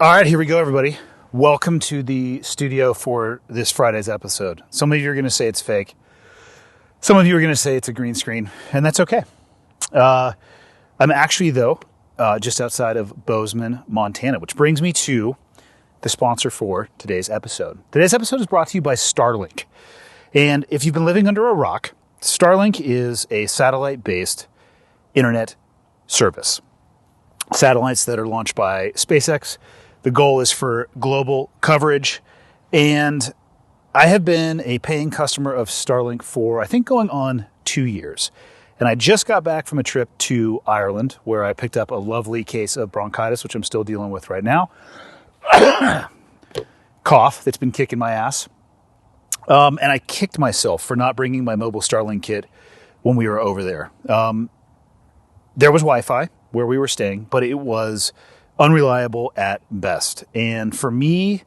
All right, here we go, everybody. Welcome to the studio for this Friday's episode. Some of you are going to say it's fake. Some of you are going to say it's a green screen, and that's okay. I'm actually, though, just outside of Bozeman, Montana, which brings me to the sponsor for today's episode. Today's episode is brought to you by Starlink. And if you've been living under a rock, Starlink is a satellite-based internet service. Satellites that are launched by SpaceX. The goal is for global coverage. And I have been a paying customer of Starlink for, I think, going on 2 years. And I just got back from a trip to Ireland where I picked up a lovely case of bronchitis, which I'm still dealing with right now. Cough that's been kicking my ass. And I kicked myself for not bringing my mobile Starlink kit when we were over there. There was Wi-Fi where we were staying, but it was unreliable at best. And for me,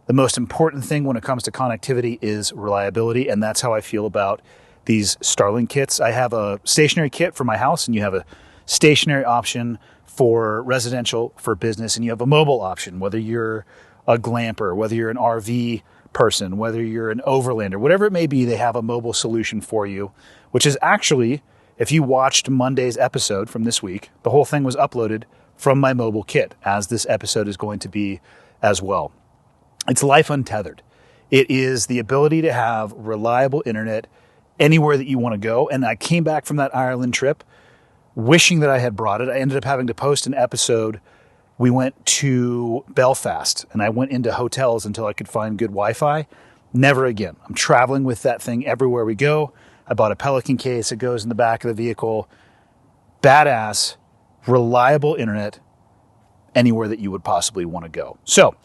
the most important thing when it comes to connectivity is reliability, and that's how I feel about these Starlink kits. I have a stationary kit for my house, and you have a stationary option for residential, for business, and you have a mobile option, whether you're a glamper, whether you're an RV person, whether you're an overlander, whatever it may be, they have a mobile solution for you, which is actually, if you watched Monday's episode from this week, the whole thing was uploaded from my mobile kit, as this episode is going to be as well. It's life untethered. It is the ability to have reliable internet anywhere that you want to go. And I came back from that Ireland trip wishing that I had brought it. I ended up having to post an episode. We went to Belfast and I went into hotels until I could find good Wi-Fi. Never again. I'm traveling with that thing everywhere we go. I bought a Pelican case. It goes in the back of the vehicle. Badass, reliable internet anywhere that you would possibly want to go. So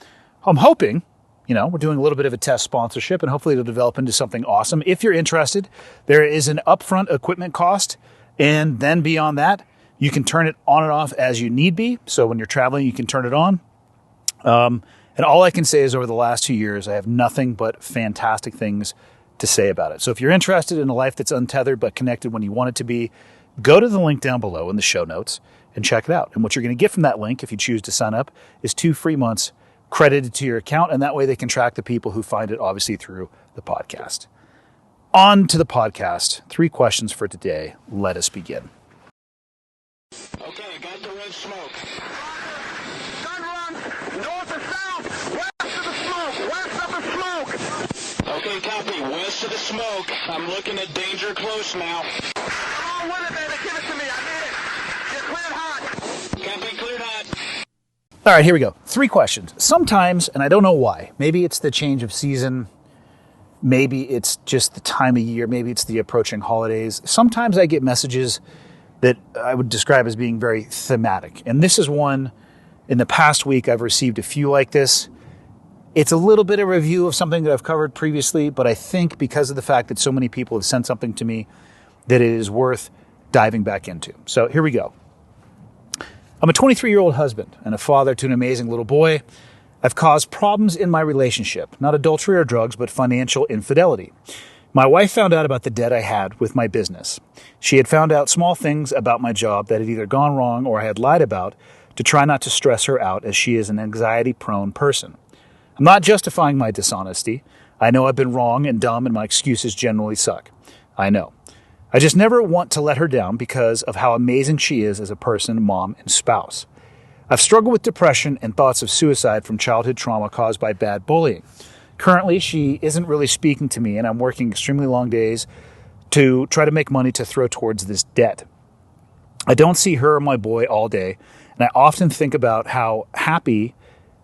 I'm hoping, we're doing a little bit of a test sponsorship and hopefully it'll develop into something awesome. If you're interested, there is an upfront equipment cost. And then beyond that, you can turn it on and off as you need be. So when you're traveling, you can turn it on. And all I can say is over the last 2 years, I have nothing but fantastic things to say about it. So if you're interested in a life that's untethered but connected when you want it to be, go to the link down below in the show notes and check it out. And what you're going to get from that link, if you choose to sign up, is 2 free months credited to your account. And that way they can track the people who find it, obviously, through the podcast. On to the podcast. 3 questions for today. Let us begin. Okay, got the red smoke. Gun run, north or south, west of the smoke, west of the smoke. Okay, copy, west of the smoke. I'm looking at danger close now. Come on with it, baby, give it to me, I need it. You're cleared hot. Copy, cleared hot. All right, here we go. 3 questions. Sometimes, and I don't know why, maybe it's the change of season, maybe it's just the time of year, maybe it's the approaching holidays. Sometimes I get messages that I would describe as being very thematic. And this is one, in the past week, I've received a few like this. It's a little bit of a review of something that I've covered previously, but I think because of the fact that so many people have sent something to me, that it is worth diving back into. So here we go. I'm a 23-year-old husband and a father to an amazing little boy. I've caused problems in my relationship, not adultery or drugs, but financial infidelity. My wife found out about the debt I had with my business. She had found out small things about my job that had either gone wrong or I had lied about to try not to stress her out, as she is an anxiety-prone person. I'm not justifying my dishonesty. I know I've been wrong and dumb and my excuses generally suck. I know. I just never want to let her down because of how amazing she is as a person, mom, and spouse. I've struggled with depression and thoughts of suicide from childhood trauma caused by bad bullying. Currently, she isn't really speaking to me, and I'm working extremely long days to try to make money to throw towards this debt. I don't see her or my boy all day, and I often think about how happy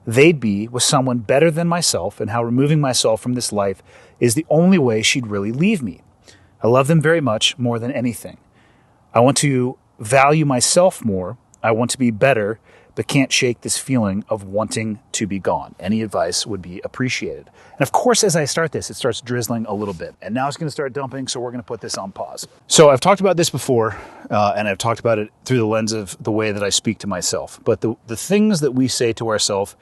they'd be with someone better than myself and how removing myself from this life is the only way she'd really leave me. I love them very much, more than anything. I want to value myself more. I want to be better, but can't shake this feeling of wanting to be gone. Any advice would be appreciated. And of course, as I start this, it starts drizzling a little bit. And now it's going to start dumping, so we're going to put this on pause. So I've talked about this before, and I've talked about it through the lens of the way that I speak to myself. But the things that we say to ourselves,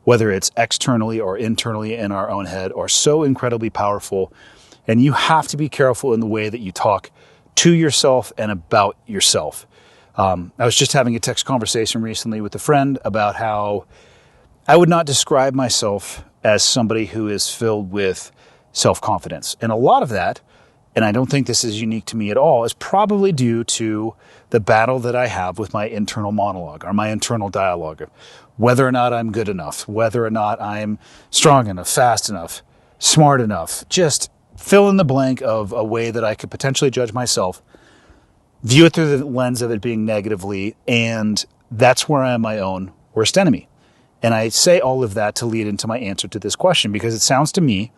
whether it's externally or internally in our own head, are so incredibly powerful. And you have to be careful in the way that you talk to yourself and about yourself. I was just having a text conversation recently with a friend about how I would not describe myself as somebody who is filled with self-confidence. And a lot of that, and I don't think this is unique to me at all, is probably due to the battle that I have with my internal monologue or my internal dialogue of whether or not I'm good enough, whether or not I'm strong enough, fast enough, smart enough. Just fill in the blank of a way that I could potentially judge myself, view it through the lens of it being negatively, and that's where I am my own worst enemy. And I say all of that to lead into my answer to this question, because it sounds to me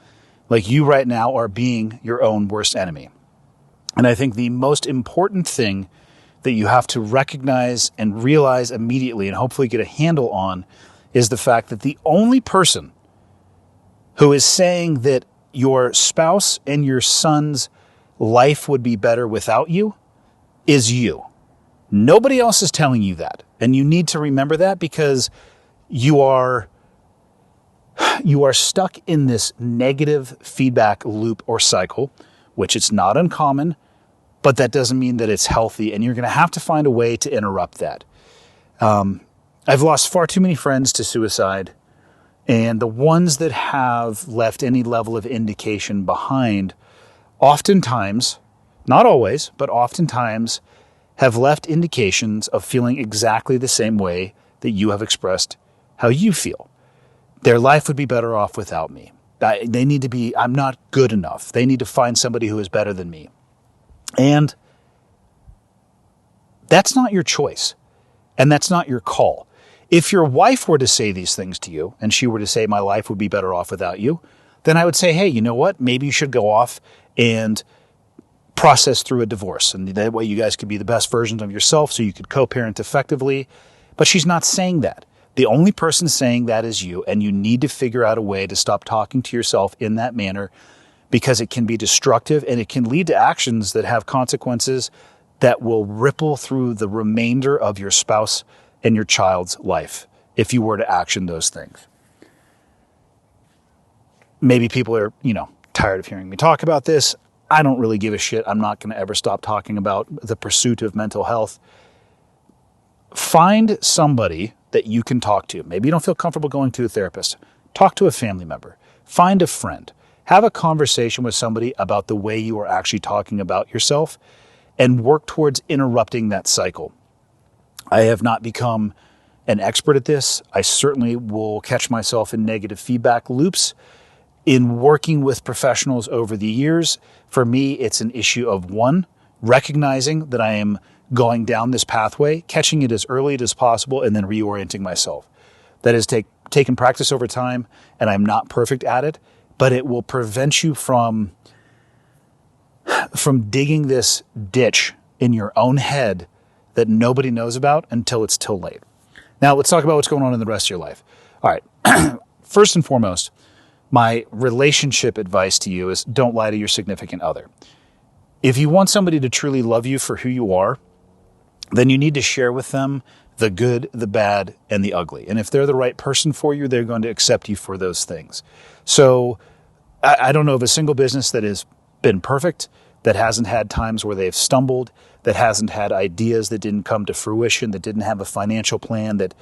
like you right now are being your own worst enemy. And I think the most important thing that you have to recognize and realize immediately and hopefully get a handle on is the fact that the only person who is saying that your spouse and your son's life would be better without you is you. Nobody else is telling you that. And you need to remember that, because you are stuck in this negative feedback loop or cycle, which it's not uncommon, but that doesn't mean that it's healthy. And you're going to have to find a way to interrupt that. I've lost far too many friends to suicide. And the ones that have left any level of indication behind, oftentimes, not always, but oftentimes, have left indications of feeling exactly the same way that you have expressed how you feel. Their life would be better off without me. They need to be, I'm not good enough. They need to find somebody who is better than me. And that's not your choice. And that's not your call. If your wife were to say these things to you, and she were to say, my life would be better off without you, then I would say, hey, you know what? Maybe you should go off and process through a divorce. And that way you guys could be the best versions of yourself so you could co-parent effectively. But she's not saying that. The only person saying that is you, and you need to figure out a way to stop talking to yourself in that manner, because it can be destructive and it can lead to actions that have consequences that will ripple through the remainder of your spouse and your child's life if you were to action those things. Maybe people are, tired of hearing me talk about this. I don't really give a shit. I'm not going to ever stop talking about the pursuit of mental health. Find somebody that you can talk to. Maybe you don't feel comfortable going to a therapist. Talk to a family member. Find a friend. Have a conversation with somebody about the way you are actually talking about yourself, and work towards interrupting that cycle. I have not become an expert at this. I certainly will catch myself in negative feedback loops. In working with professionals over the years, for me, it's an issue of one, recognizing that I am going down this pathway, catching it as early as possible, and then reorienting myself. That has taken practice over time, and I'm not perfect at it, but it will prevent you from digging this ditch in your own head that nobody knows about until it's too late. Now, let's talk about what's going on in the rest of your life. All right. First and foremost, my relationship advice to you is don't lie to your significant other. If you want somebody to truly love you for who you are, then you need to share with them the good, the bad, and the ugly. And if they're the right person for you, they're going to accept you for those things. So I don't know of a single business that has been perfect, that hasn't had times where they've stumbled, that hasn't had ideas that didn't come to fruition, that didn't have a financial plan that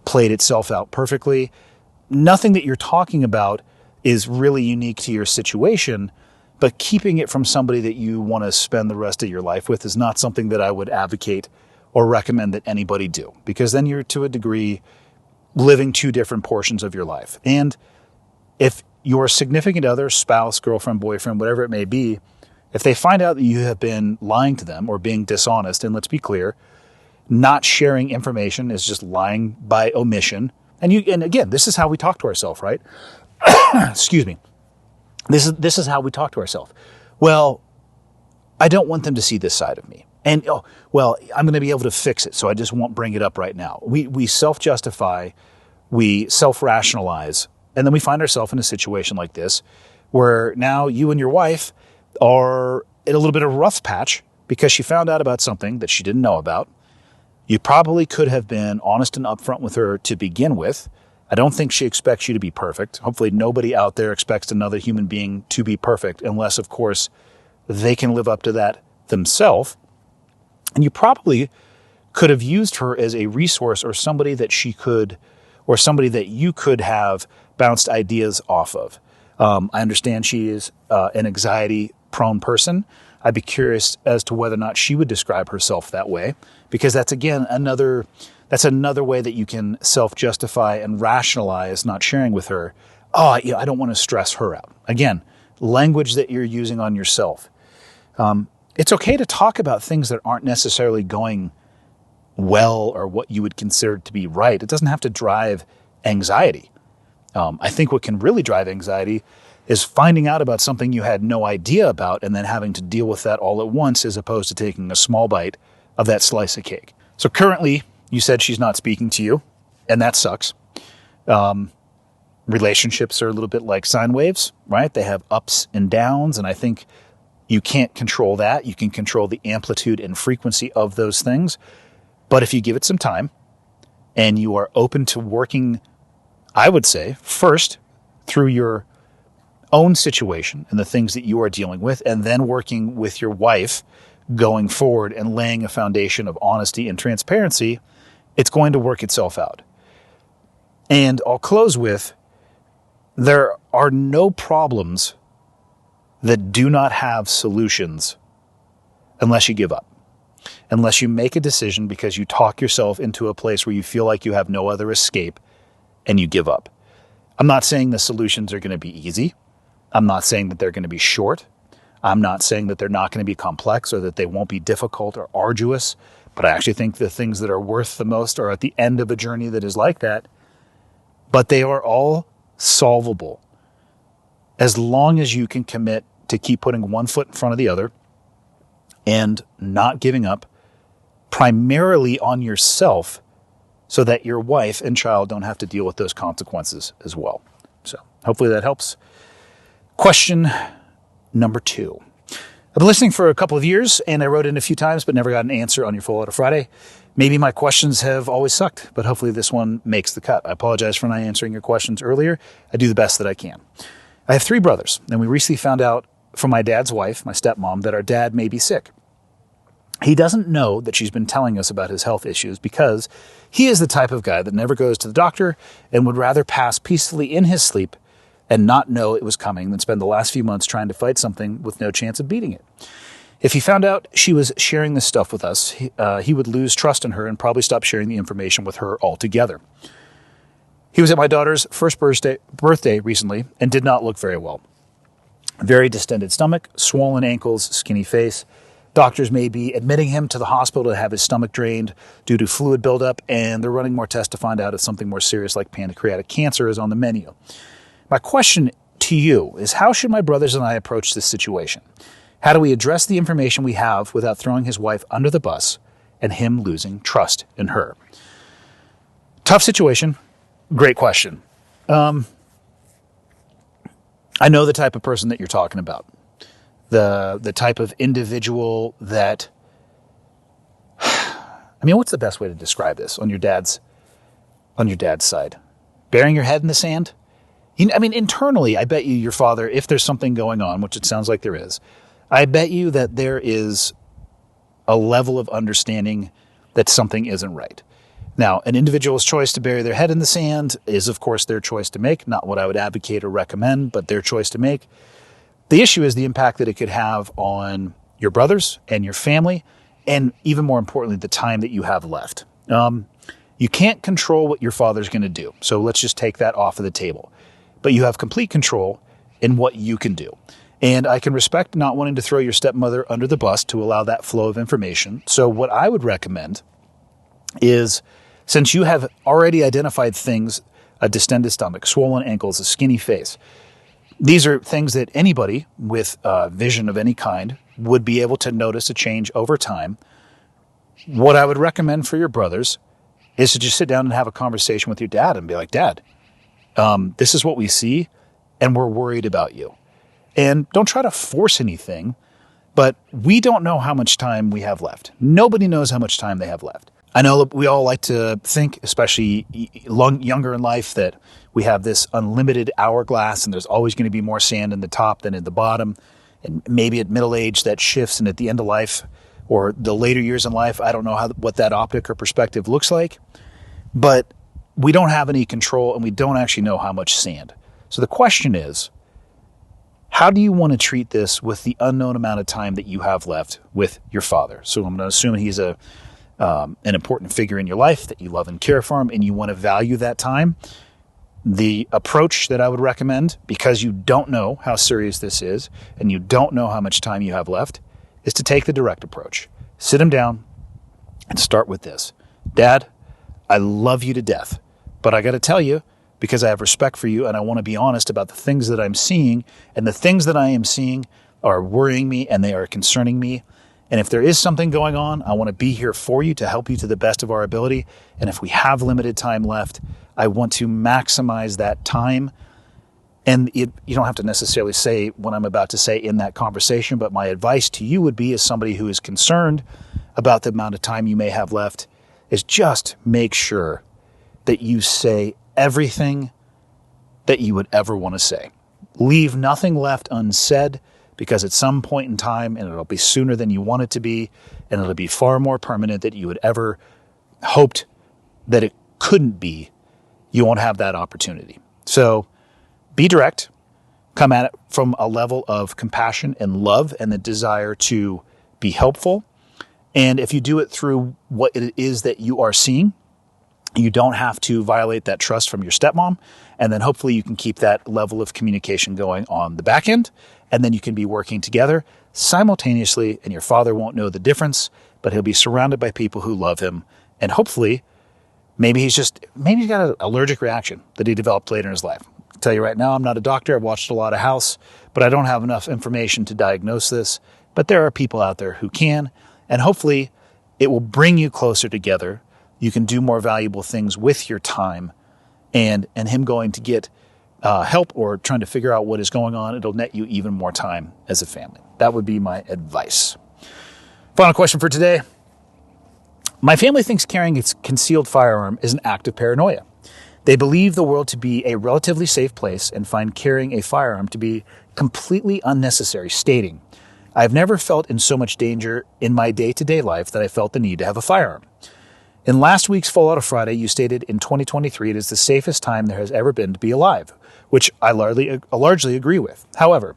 played itself out perfectly. Nothing that you're talking about is really unique to your situation, but keeping it from somebody that you want to spend the rest of your life with is not something that I would advocate or recommend that anybody do, because then you're, to a degree, living two different portions of your life. And if your significant other, spouse, girlfriend, boyfriend, whatever it may be, if they find out that you have been lying to them or being dishonest, and let's be clear, not sharing information is just lying by omission. And again, this is how we talk to ourselves, right? Excuse me. This is how we talk to ourselves. Well, I don't want them to see this side of me. And, I'm going to be able to fix it, so I just won't bring it up right now. We self-justify, we self-rationalize, and then we find ourselves in a situation like this where now you and your wife are in a little bit of a rough patch because she found out about something that she didn't know about. You probably could have been honest and upfront with her to begin with. I don't think she expects you to be perfect. Hopefully nobody out there expects another human being to be perfect unless, of course, they can live up to that themselves. And you probably could have used her as a resource or somebody that she could or somebody that you could have bounced ideas off of. I understand she is an anxiety-prone person. I'd be curious as to whether or not she would describe herself that way, because that's, again, another way that you can self-justify and rationalize not sharing with her. Oh, I don't want to stress her out. Again, language that you're using on yourself. It's okay to talk about things that aren't necessarily going well or what you would consider to be right. It doesn't have to drive anxiety. I think what can really drive anxiety is finding out about something you had no idea about and then having to deal with that all at once, as opposed to taking a small bite of that slice of cake. So currently, you said she's not speaking to you, and that sucks. Relationships are a little bit like sine waves, right? They have ups and downs, and I think you can't control that. You can control the amplitude and frequency of those things. But if you give it some time and you are open to working, I would say, first through your own situation and the things that you are dealing with, and then working with your wife going forward and laying a foundation of honesty and transparency, it's going to work itself out. And I'll close with, there are no problems that do not have solutions unless you give up. Unless you make a decision because you talk yourself into a place where you feel like you have no other escape and you give up. I'm not saying the solutions are going to be easy. I'm not saying that they're going to be short. I'm not saying that they're not going to be complex or that they won't be difficult or arduous. But I actually think the things that are worth the most are at the end of a journey that is like that. But they are all solvable as long as you can commit to keep putting one foot in front of the other and not giving up, primarily on yourself, so that your wife and child don't have to deal with those consequences as well. So hopefully that helps. Question number 2. I've been listening for a couple of years, and I wrote in a few times, but never got an answer on your Full Auto Friday. Maybe my questions have always sucked, but hopefully this one makes the cut. I apologize for not answering your questions earlier. I do the best that I can. I have 3 brothers, and we recently found out from my dad's wife, my stepmom, that our dad may be sick. He doesn't know that she's been telling us about his health issues because he is the type of guy that never goes to the doctor and would rather pass peacefully in his sleep and not know it was coming than spend the last few months trying to fight something with no chance of beating it. If he found out she was sharing this stuff with us, he would lose trust in her and probably stop sharing the information with her altogether. He was at my daughter's first birthday recently and did not look very well. Very distended stomach, swollen ankles, skinny face. Doctors may be admitting him to the hospital to have his stomach drained due to fluid buildup, and they're running more tests to find out if something more serious like pancreatic cancer is on the menu. My question to you is, how should my brothers and I approach this situation? How do we address the information we have without throwing his wife under the bus and him losing trust in her? Tough situation. Great question. I know the type of person that you're talking about. The type of individual that, I mean, what's the best way to describe this on your dad's side? Burying your head in the sand? I mean, internally, I bet you your father, if there's something going on, which it sounds like there is, I bet you that there is a level of understanding that something isn't right. Now, an individual's choice to bury their head in the sand is, of course, their choice to make. Not what I would advocate or recommend, but their choice to make. The issue is the impact that it could have on your brothers and your family, and even more importantly, the time that you have left. You can't control what your father's going to do, so let's just take that off of the table. But you have complete control in what you can do. And I can respect not wanting to throw your stepmother under the bus to allow that flow of information. So what I would recommend is, since you have already identified things, a distended stomach, swollen ankles, a skinny face, these are things that anybody with vision of any kind would be able to notice a change over time. What I would recommend for your brothers is to just sit down and have a conversation with your dad and be like, Dad, this is what we see, and we're worried about you. And don't try to force anything, but we don't know how much time we have left. Nobody knows how much time they have left. I know we all like to think, especially younger in life, that we have this unlimited hourglass and there's always going to be more sand in the top than in the bottom. And maybe at middle age that shifts, and at the end of life or the later years in life, I don't know what that optic or perspective looks like. But we don't have any control and we don't actually know how much sand. So the question is, how do you want to treat this with the unknown amount of time that you have left with your father? So I'm going to assume he's an important figure in your life, that you love and care for him, and you want to value that time. The approach that I would recommend, because you don't know how serious this is and you don't know how much time you have left, is to take the direct approach. Sit him down and start with this. Dad, I love you to death, but I got to tell you, because I have respect for you and I want to be honest about the things that I'm seeing, and the things that I am seeing are worrying me and they are concerning me. And if there is something going on, I want to be here for you to help you to the best of our ability. And if we have limited time left, I want to maximize that time. And you don't have to necessarily say what I'm about to say in that conversation, but my advice to you would be, as somebody who is concerned about the amount of time you may have left, is just make sure that you say everything that you would ever want to say. Leave nothing left unsaid, because at some point in time, and it'll be sooner than you want it to be, and it'll be far more permanent than you would ever hoped that it couldn't be, you won't have that opportunity. So be direct, come at it from a level of compassion and love and the desire to be helpful. And if you do it through what it is that you are seeing, you don't have to violate that trust from your stepmom. And then hopefully you can keep that level of communication going on the back end. And then you can be working together simultaneously, and your father won't know the difference, but he'll be surrounded by people who love him. And hopefully, maybe he's got an allergic reaction that he developed later in his life. I'll tell you right now, I'm not a doctor. I've watched a lot of House, but I don't have enough information to diagnose this. But there are people out there who can, and hopefully it will bring you closer together. You can do more valuable things with your time, and him going to get help or trying to figure out what is going on, it'll net you even more time as a family. That would be my advice. Final question for today. My family thinks carrying a concealed firearm is an act of paranoia. They believe the world to be a relatively safe place and find carrying a firearm to be completely unnecessary, stating, "I've never felt in so much danger in my day-to-day life that I felt the need to have a firearm. In last week's Fallout of Friday, you stated in 2023 it is the safest time there has ever been to be alive, which I largely agree with. However,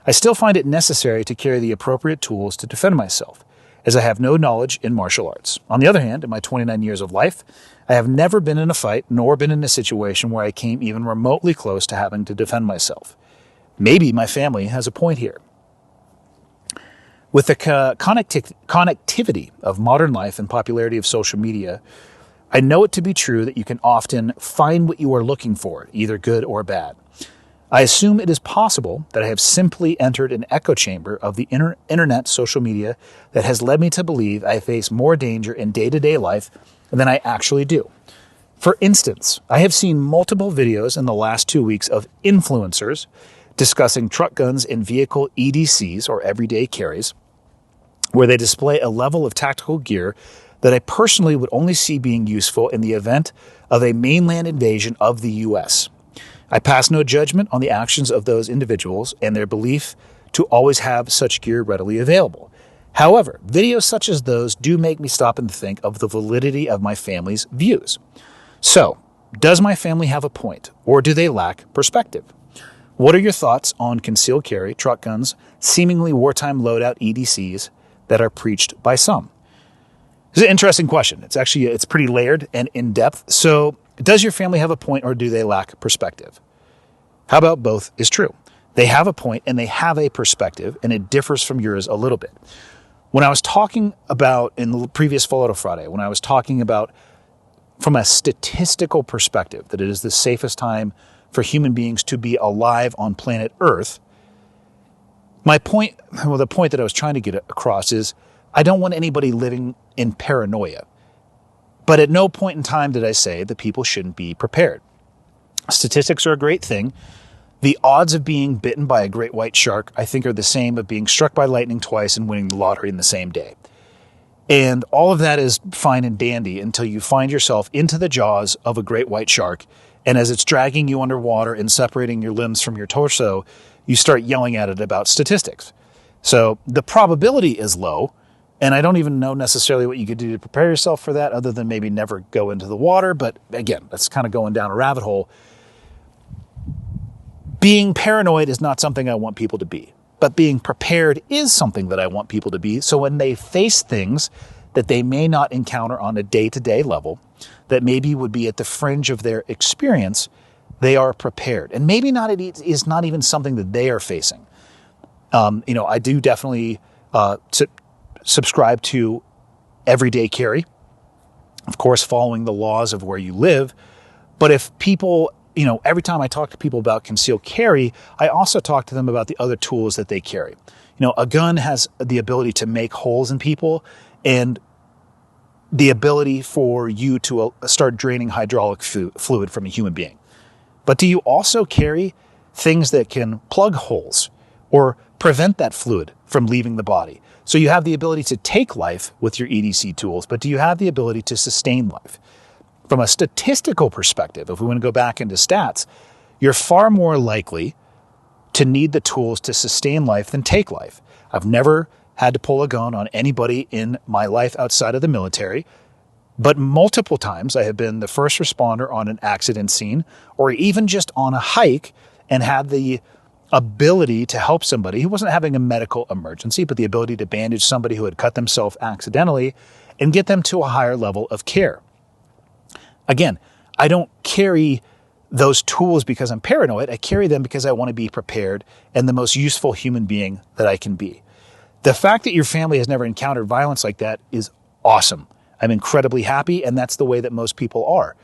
I still find it necessary to carry the appropriate tools to defend myself, as I have no knowledge in martial arts. On the other hand, in my 29 years of life, I have never been in a fight nor been in a situation where I came even remotely close to having to defend myself. Maybe my family has a point here. With the connectivity of modern life and popularity of social media, I know it to be true that you can often find what you are looking for, either good or bad. I assume it is possible that I have simply entered an echo chamber of the internet social media that has led me to believe I face more danger in day-to-day life than I actually do. For instance, I have seen multiple videos in the last 2 weeks of influencers discussing truck guns and vehicle EDCs, or everyday carries, where they display a level of tactical gear that I personally would only see being useful in the event of a mainland invasion of the U.S. I pass no judgment on the actions of those individuals and their belief to always have such gear readily available. However, videos such as those do make me stop and think of the validity of my family's views. So, does my family have a point, or do they lack perspective? What are your thoughts on concealed carry, truck guns, seemingly wartime loadout EDCs that are preached by some? This is an interesting question. It's pretty layered and in-depth. So, does your family have a point, or do they lack perspective? How about both is true? They have a point and they have a perspective, and it differs from yours a little bit. When I was talking about, in the previous Fallout of Friday, when I was talking about from a statistical perspective, that it is the safest time for human beings to be alive on planet Earth, the point that I was trying to get across is I don't want anybody living in paranoia. But at no point in time did I say that people shouldn't be prepared. Statistics are a great thing. The odds of being bitten by a great white shark, I think, are the same of being struck by lightning twice and winning the lottery in the same day. And all of that is fine and dandy until you find yourself into the jaws of a great white shark, and as it's dragging you underwater and separating your limbs from your torso, you start yelling at it about statistics. So the probability is low, And I don't even know necessarily what you could do to prepare yourself for that other than maybe never go into the water. But again, that's kind of going down a rabbit hole. Being paranoid is not something I want people to be, but being prepared is something that I want people to be. So when they face things that they may not encounter on a day-to-day level, that maybe would be at the fringe of their experience, they are prepared. And maybe not it is not even something that they are facing. I do definitely subscribe to everyday carry, of course, following the laws of where you live. But if people, every time I talk to people about concealed carry, I also talk to them about the other tools that they carry. A gun has the ability to make holes in people and the ability for you to start draining hydraulic fluid from a human being. But do you also carry things that can plug holes or prevent that fluid from leaving the body? So you have the ability to take life with your EDC tools, but do you have the ability to sustain life? From a statistical perspective, if we want to go back into stats, you're far more likely to need the tools to sustain life than take life. I've never had to pull a gun on anybody in my life outside of the military, but multiple times I have been the first responder on an accident scene or even just on a hike and had the ability to help somebody who wasn't having a medical emergency, but the ability to bandage somebody who had cut themselves accidentally and get them to a higher level of care. Again, I don't carry those tools because I'm paranoid. I carry them because I want to be prepared and the most useful human being that I can be. The fact that your family has never encountered violence like that is awesome. I'm incredibly happy, and that's the way that most people are.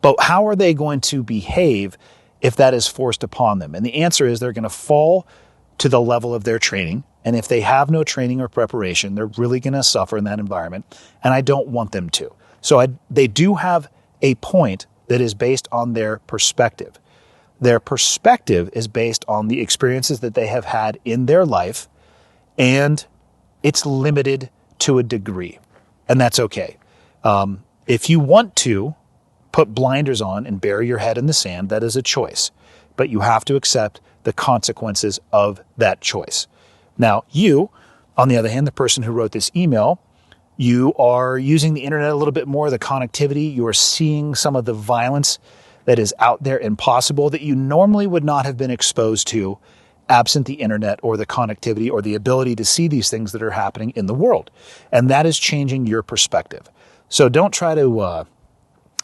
But how are they going to behave if that is forced upon them? And the answer is they're going to fall to the level of their training. And if they have no training or preparation, they're really going to suffer in that environment. And I don't want them to. So they do have a point that is based on their perspective. Their perspective is based on the experiences that they have had in their life, and it's limited to a degree. And that's okay. If you want to put blinders on and bury your head in the sand, that is a choice. But you have to accept the consequences of that choice. Now, you, on the other hand, the person who wrote this email, you are using the internet a little bit more, the connectivity. You are seeing some of the violence that is out there and possible that you normally would not have been exposed to absent the internet or the connectivity or the ability to see these things that are happening in the world. And that is changing your perspective. So don't try to,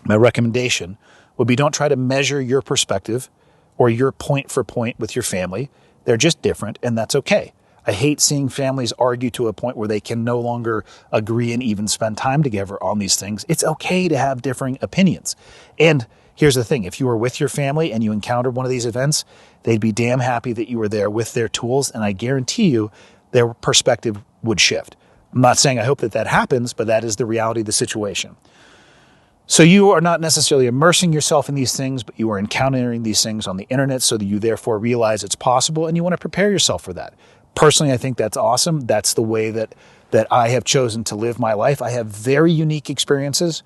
my recommendation would be don't try to measure your perspective or your point for point with your family. They're just different, and that's okay. I hate seeing families argue to a point where they can no longer agree and even spend time together on these things. It's okay to have differing opinions. And here's the thing. If you were with your family and you encountered one of these events, they'd be damn happy that you were there with their tools, and I guarantee you their perspective would shift. I'm not saying I hope that happens, but that is the reality of the situation. So you are not necessarily immersing yourself in these things, but you are encountering these things on the internet so that you therefore realize it's possible and you want to prepare yourself for that. Personally, I think that's awesome. That's the way that I have chosen to live my life. I have very unique experiences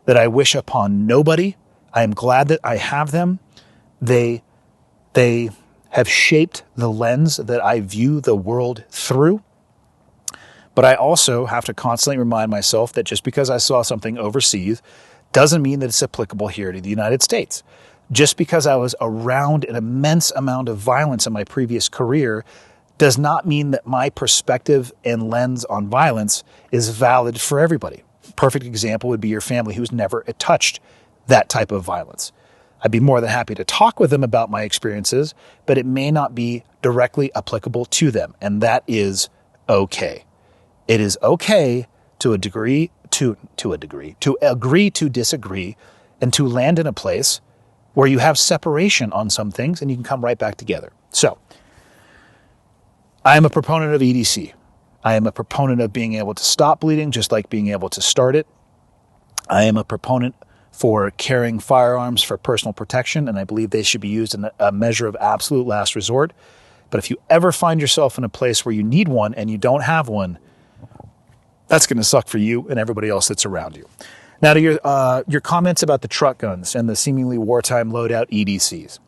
that I wish upon nobody. I am glad that I have them. They have shaped the lens that I view the world through. But I also have to constantly remind myself that just because I saw something overseas doesn't mean that it's applicable here to the United States. Just because I was around an immense amount of violence in my previous career does not mean that my perspective and lens on violence is valid for everybody. Perfect example would be your family who's never touched that type of violence. I'd be more than happy to talk with them about my experiences, but it may not be directly applicable to them, and that is okay. It is okay to agree to disagree, and to land in a place where you have separation on some things and you can come right back together. So, I am a proponent of EDC. I am a proponent of being able to stop bleeding, just like being able to start it. I am a proponent for carrying firearms for personal protection, and I believe they should be used in a measure of absolute last resort. But if you ever find yourself in a place where you need one and you don't have one, that's going to suck for you and everybody else that's around you. Now to your comments about the truck guns and the seemingly wartime loadout EDCs.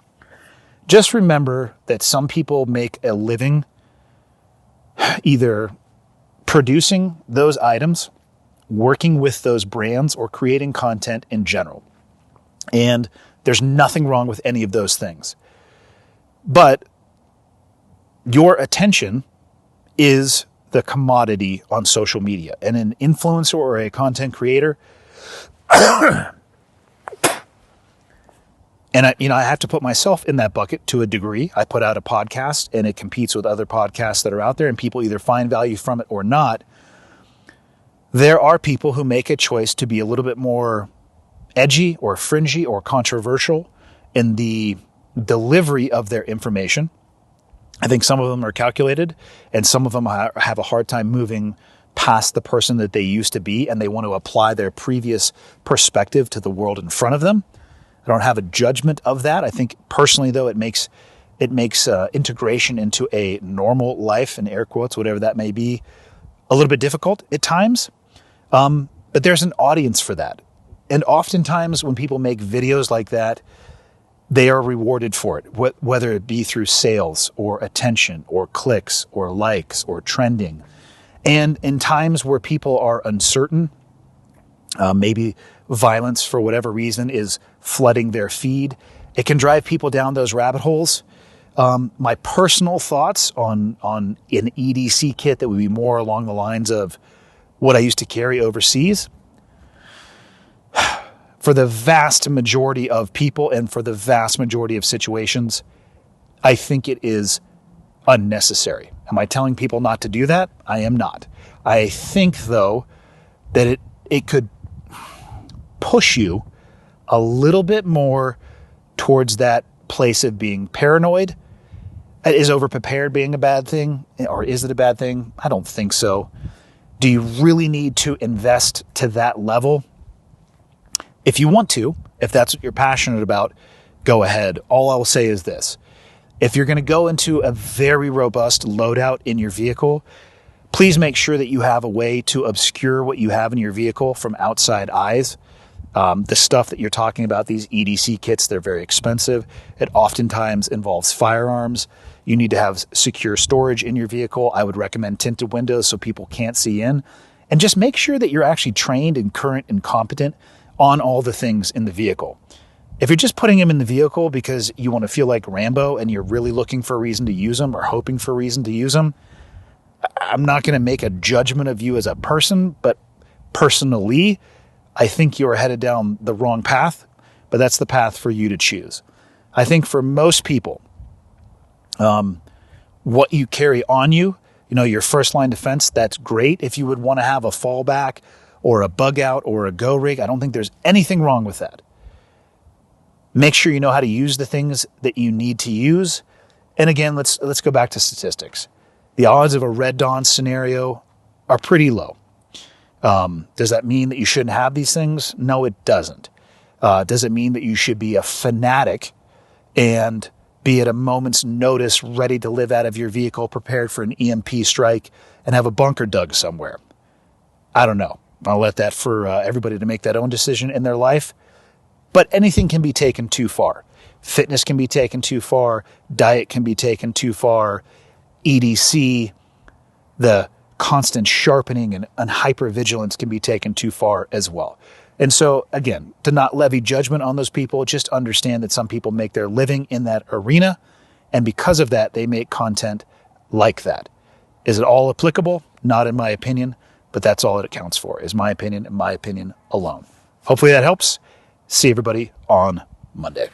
Just remember that some people make a living either producing those items, working with those brands, or creating content in general. And there's nothing wrong with any of those things. But your attention is the commodity on social media. And an influencer or a content creator, and I have to put myself in that bucket to a degree. I put out a podcast and it competes with other podcasts that are out there, and people either find value from it or not. There are people who make a choice to be a little bit more edgy or fringy or controversial in the delivery of their information. I think some of them are calculated, and some of them have a hard time moving past the person that they used to be, and they want to apply their previous perspective to the world in front of them. I don't have a judgment of that. I think personally, though, it makes integration into a normal life, in air quotes, whatever that may be, a little bit difficult at times. But there's an audience for that. And oftentimes when people make videos like that, they are rewarded for it, whether it be through sales or attention or clicks or likes or trending. And in times where people are uncertain, maybe violence for whatever reason is flooding their feed, it can drive people down those rabbit holes. My personal thoughts on an EDC kit that would be more along the lines of what I used to carry overseas. For the vast majority of people and for the vast majority of situations, I think it is unnecessary. Am I telling people not to do that? I am not. I think, though, that it could push you a little bit more towards that place of being paranoid. Is overprepared being a bad thing, or is it a bad thing? I don't think so. Do you really need to invest to that level? If you want to, if that's what you're passionate about, go ahead. All I'll say is this. If you're going to go into a very robust loadout in your vehicle, please make sure that you have a way to obscure what you have in your vehicle from outside eyes. The stuff that you're talking about, these EDC kits, they're very expensive. It oftentimes involves firearms. You need to have secure storage in your vehicle. I would recommend tinted windows so people can't see in. And just make sure that you're actually trained and current and competent on all the things in the vehicle. If you're just putting them in the vehicle because you want to feel like Rambo and you're really looking for a reason to use them or hoping for a reason to use them, I'm not going to make a judgment of you as a person, but personally, I think you're headed down the wrong path, but that's the path for you to choose. I think for most people, what you carry on you, your first line defense, that's great. If you would want to have a fallback or a bug out or a go rig, I don't think there's anything wrong with that. Make sure you know how to use the things that you need to use. And again, let's go back to statistics. The odds of a Red Dawn scenario are pretty low. Does that mean that you shouldn't have these things? No, it doesn't. Does it mean that you should be a fanatic and be at a moment's notice ready to live out of your vehicle, prepared for an EMP strike, and have a bunker dug somewhere? I don't know. I'll let that for everybody to make that own decision in their life. But anything can be taken too far. Fitness can be taken too far. Diet can be taken too far. EDC, the constant sharpening and hypervigilance can be taken too far as well. And so, again, to not levy judgment on those people, just understand that some people make their living in that arena, and because of that, they make content like that. Is it all applicable? Not in my opinion, but that's all it counts for, is my opinion and my opinion alone. Hopefully that helps. See everybody on Monday.